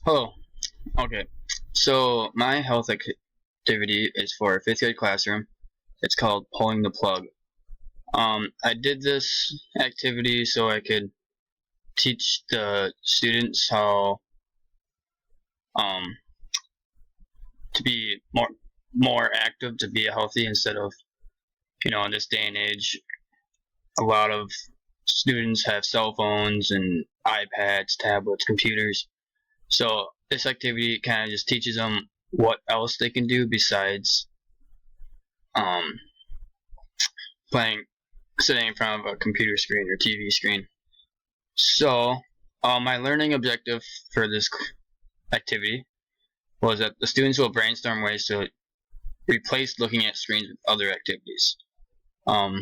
Oh, okay. So my health activity is for a fifth grade classroom. It's called pulling the plug. I did this activity so I could teach the students how um, to be more active, to be healthy instead of in this day and age, a lot of students have cell phones and iPads, tablets, computers. So this activity kind of just teaches them what else they can do besides um, playing, sitting in front of a computer screen or TV screen. So my learning objective for this activity was that the students will brainstorm ways to replace looking at screens with other activities. Um,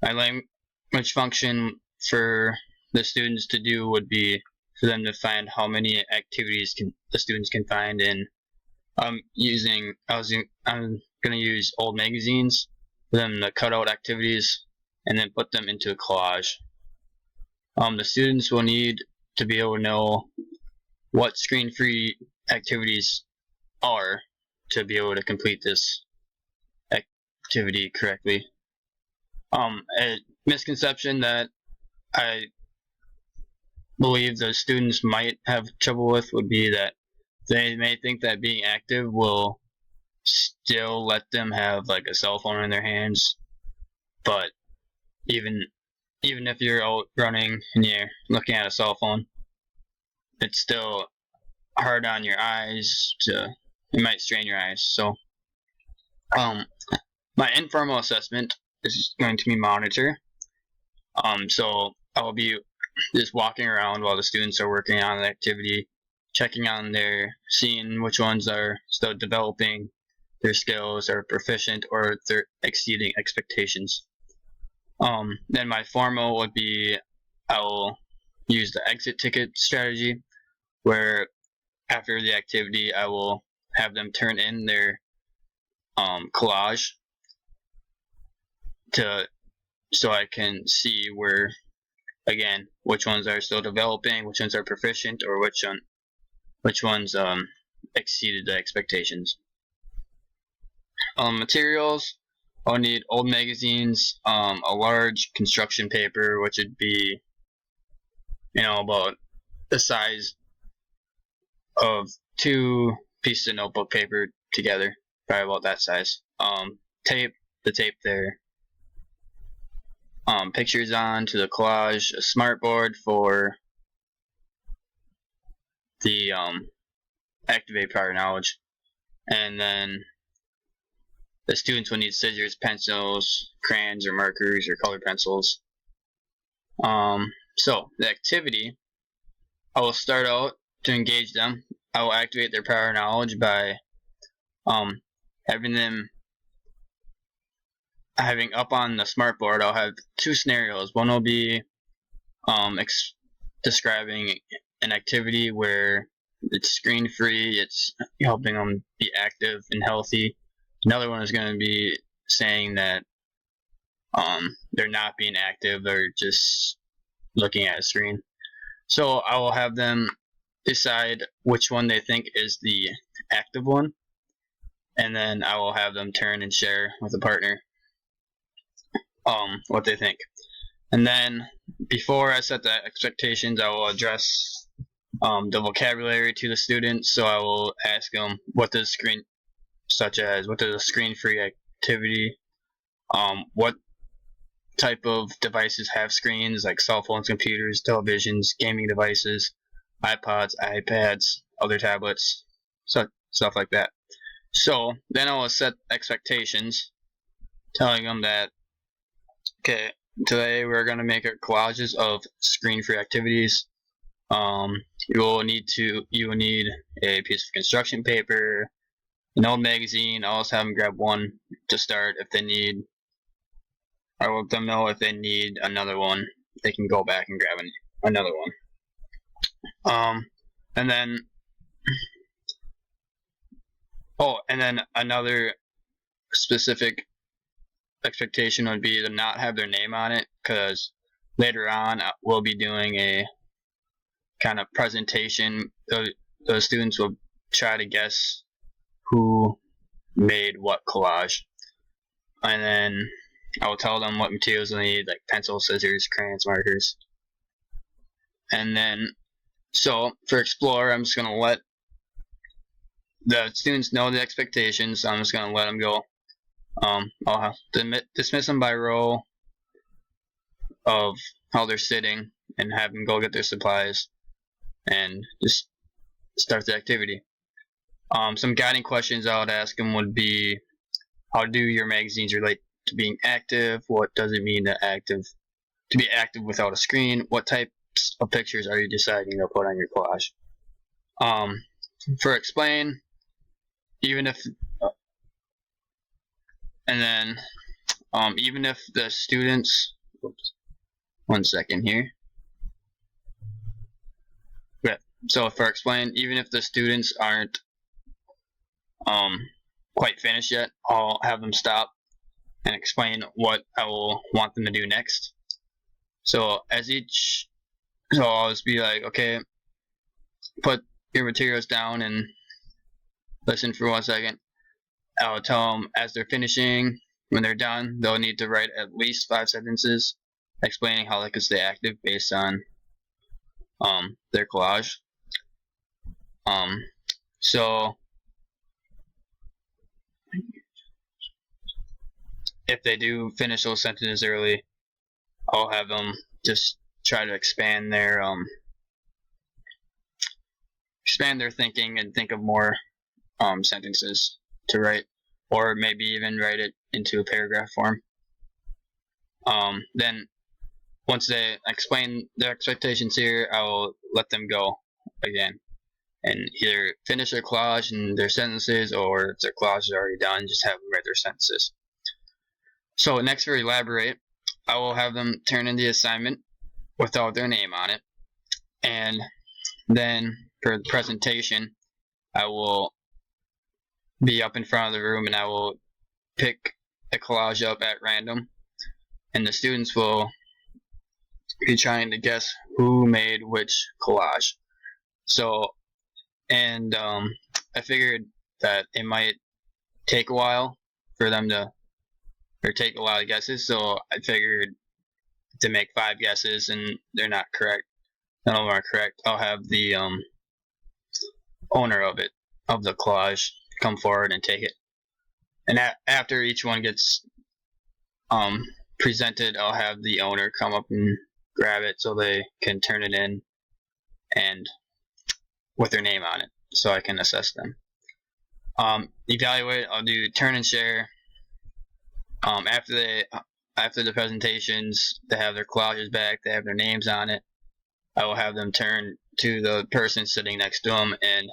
my language function for the students to do would be for them to find how many activities the students can find in I'm gonna use old magazines for them to cut out activities and then put them into a collage. The students will need to be able to know what screen-free activities are to be able to complete this activity correctly. A misconception that I believe the students might have trouble with would be that they may think that being active will still let them have like a cell phone in their hands, but even even if you're out running and you're looking at a cell phone, it's still hard on your eyes to it might strain your eyes. So um my informal assessment is going to be monitor. So I'll be just walking around while the students are working on the activity, checking on seeing which ones are still developing their skills, are proficient, or they're exceeding expectations. Then my formal would be I'll use the exit ticket strategy, where after the activity I will have them turn in their collage to so I can see where again which ones are still developing, which ones are proficient, or which ones exceeded the expectations. Materials, I'll need old magazines, a large construction paper, which would be about the size of two pieces of notebook paper together, probably about that size. Tape, the tape there. Pictures on to the collage, a smartboard for the activate prior knowledge, and then the students will need scissors, pencils, crayons, or markers, or colored pencils. So the activity, I will start out to engage them. I will activate their prior knowledge by having them having up on the smartboard. I'll have two scenarios. One will be describing an activity where it's screen free, it's helping them be active and healthy. Another one is going to be saying that they're not being active, they're just looking at a screen. So I will have them decide which one they think is the active one, and then I will have them turn and share with a partner what they think. And then before I set the expectations, I will address the vocabulary to the students. So I will ask them what does a screen-free activity, what type of devices have screens, like cell phones, computers, televisions, gaming devices, iPods, iPads, other tablets, stuff like that. So then I will set expectations, telling them that, okay, today we're going to make collages of screen-free activities. You will need a piece of construction paper, an old magazine. I'll also have them grab one to start if they need. I will let them know if they need another one. They can go back and grab another one. And then another specific expectation would be to not have their name on it, because later on we'll be doing a kind of presentation, the students will try to guess who made what collage. And then I will tell them what materials they need, like pencil, scissors, crayons, markers. And then, so for Explore, I'm just going to let the students know the expectations. So I'm just going to let them go. I'll have to dismiss them by row of how they're sitting and have them go get their supplies and just start the activity. Some guiding questions I would ask them would be, how do your magazines relate to being active? What does it mean to be active without a screen? What types of pictures are you deciding to put on your collage? For Explain, even if even if the students, one second here. Yeah. So for Explain, even if the students aren't quite finished yet, I'll have them stop and explain what I will want them to do next. So I'll just be like, okay, put your materials down and listen for 1 second. I'll tell them as they're finishing, when they're done, they'll need to write at least 5 sentences explaining how they could stay active based on their collage. So if they do finish those sentences early, I'll have them just try to expand their thinking and think of more sentences to write, or maybe even write it into a paragraph form. Then once they explain their expectations here, I'll let them go again and either finish their collage and their sentences, or if their collage is already done, just have them write their sentences. So next for Elaborate, I will have them turn in the assignment without their name on it. And then for the presentation, I will be up in front of the room and I will pick a collage up at random, and the students will be trying to guess who made which collage. So, and I figured that it might take a while for them to, or take a lot of guesses, so I figured to make 5 guesses and they're not correct, none of them are correct, I'll have the owner of the collage come forward and take it. And after each one gets presented, I'll have the owner come up and grab it so they can turn it in and with their name on it so I can assess them. Evaluate, I'll do turn and share. After the presentations, they have their collages back, they have their names on it, I will have them turn to the person sitting next to them and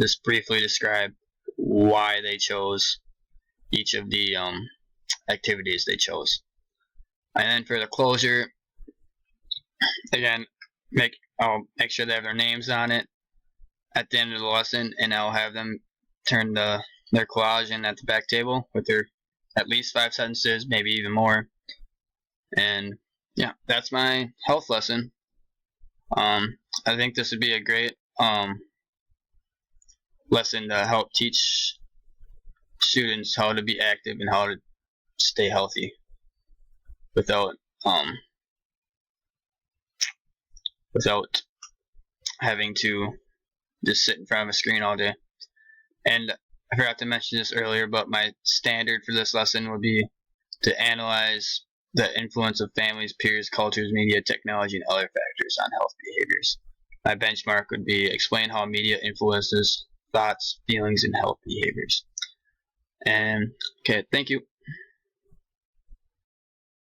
just briefly describe why they chose each of the activities they chose. And then for the closure, again, I'll make sure they have their names on it at the end of the lesson, and I'll have them turn their collage in at the back table with their at least 5 sentences, maybe even more. And yeah, that's my health lesson. I think this would be a great lesson to help teach students how to be active and how to stay healthy without having to just sit in front of a screen all day. And I forgot to mention this earlier, but my standard for this lesson would be to analyze the influence of families, peers, cultures, media, technology, and other factors on health behaviors. My benchmark would be explain how media influences thoughts, feelings, and health behaviors. And okay, thank you.